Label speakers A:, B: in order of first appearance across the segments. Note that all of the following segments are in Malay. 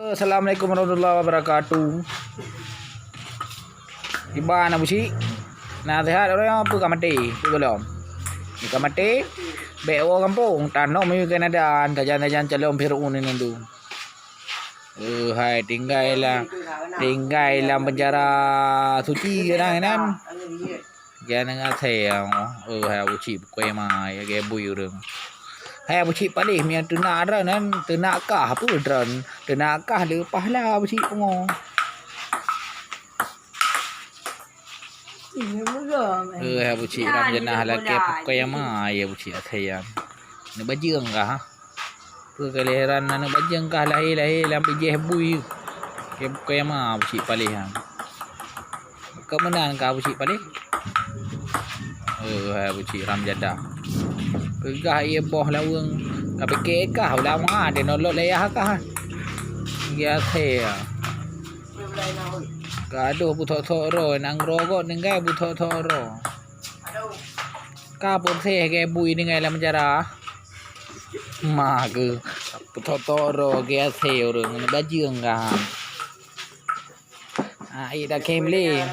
A: Assalamualaikum warahmatullahi wabarakatuh. Iba na busi. Na sehat orang apa kamati? Tu belum. Ni kamati. Be orang kampung tanah mi Kanada tajan-tajan calon Fir'aun ini tu. Hai tinggal dalam penjara suci kan kan. Dia dengan saya. Hai buci kuai mai ge bui urang. Hai buci palih mi tuna ran nan tuna kah apa dran. Tuna kah lepas lah buci pengo. Hai buci ram jenah laki pakai mai ya buci saya. Ni bajeng kah? Keleheran anak bajeng kah lahir lampi jeh bui. Ke pakai mai buci palih hang. Kemenan kah buci palih? Hai buci ram jadah. Kegah ia boh lawang. Tapi kekah ulama dia nolok layah kah. Dia saya. Gaduh butok-tok ro nang rogot ninggai butok-tok ro. Ka pun seh ke bui ninggai dalam penjara. Ma ke butok-tok ro ke seh urang ni bajeng kah. Ai dah kemle.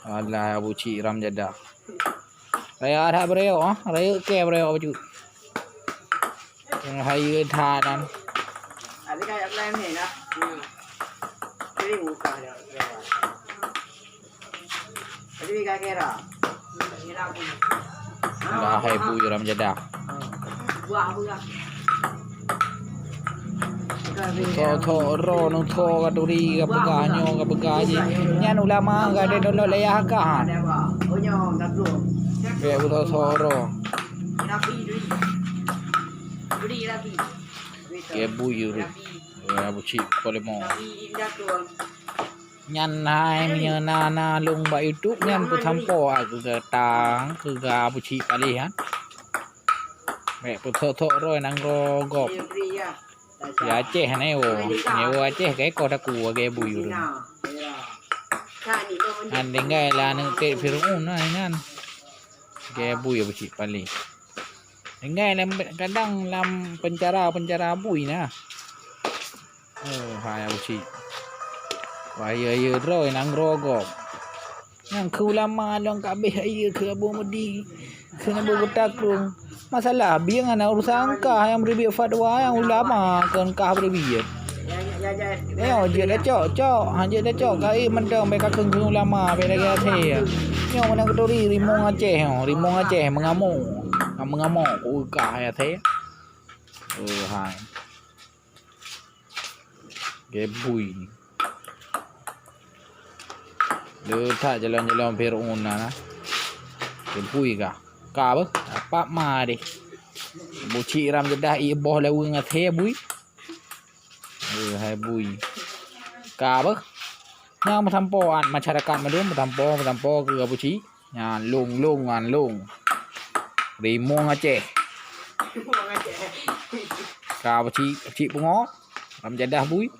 A: Alah buci ram jadah. Raya ada bereo raya ke bereo baju. Yang hari thanan.
B: Ada kayak plan ni nak. Jadi buka dia. Jadi kayak kira.
A: Dah hai bu ram jadah.
B: Buah.
A: Tho ro no tho ka duri ka peganyo ka pegaji. Nyan ulama ka de nolok layah ka.
B: Ada apa? Onyo tak tu.
A: Be bu tho ro.
B: Rapi duri rapi.
A: Ke bu yu. Ya bu ci kolemo.
B: Rapi indah tu.
A: Nyan hai mi na lung ba YouTube nyan pu thampo aku ke tang ke ga bu ci palih han. Be pu tho ro nang ro gop. Ya Aceh ni nyewa Aceh ke ko taku ke bu yu. Andai lah nak ke Fir'aun lah kan. Ke bu yu bu ci palih. Engai kadang dalam penjara bui nah. Hai buci. Waya ro nang rogop. Nang ku lama long kabeh aye ke abu mudi. Kena bertakrung. Masalah biang ana urusan kah yang beri fatwa yang ulama kan kah beri. Dia dah cok. Hanya dah cok kai mendang mereka kengkung ulama pada gate. Yo mana ketori rimong Aceh mengamuk. Mengamuk kah ya the. Hai. Gebui. Letak jalan-jalan Fir'aun nah. Gebui kah? Ka apa? Apa ma deh. Buci ram jadah i boh lawang the bui. Hai bui. Ka apa? Yang mentampoan masyarakat madum mentampo ke buci. Nya lung. Rimong Aceh. Ka buci pungo. Ram jadah bui.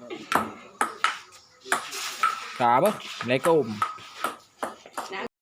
A: Ka apa? Assalamualaikum.